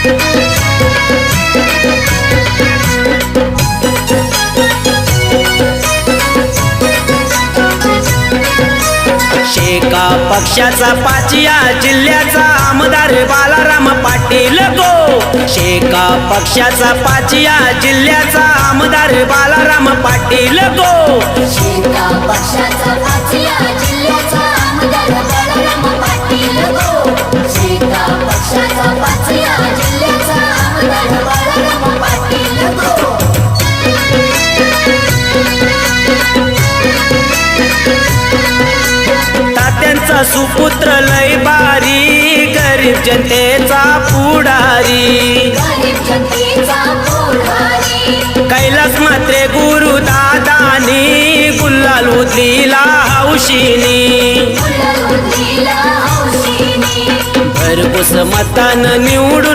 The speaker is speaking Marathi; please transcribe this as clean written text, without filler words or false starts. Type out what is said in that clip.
शेका पक्षाचा पाचिया जिल्ह्याचा आमदार बालाराम पाटील गो। शेका पक्षाचा पाचिया जिल्ह्याचा आमदार बालाराम पाटील गो। शेका पक्षाचा पाचिया जिल्ह्याचा आमदार बालाराम पाटील गो। शेका पक्षाचा पाचिया जिल्ह्याचा आमदार बालाराम पाटील गो। तात्यांचा सुपुत्र लय बारी गरीब जनतेचा पुढारी। गरीब जनतेचा पुढारी कैलास मात्रे गुरु दादानी गुलाल उधळीला हौशीनी। गुलाल उधळीला हौशीनी भरघोस मतान निवडून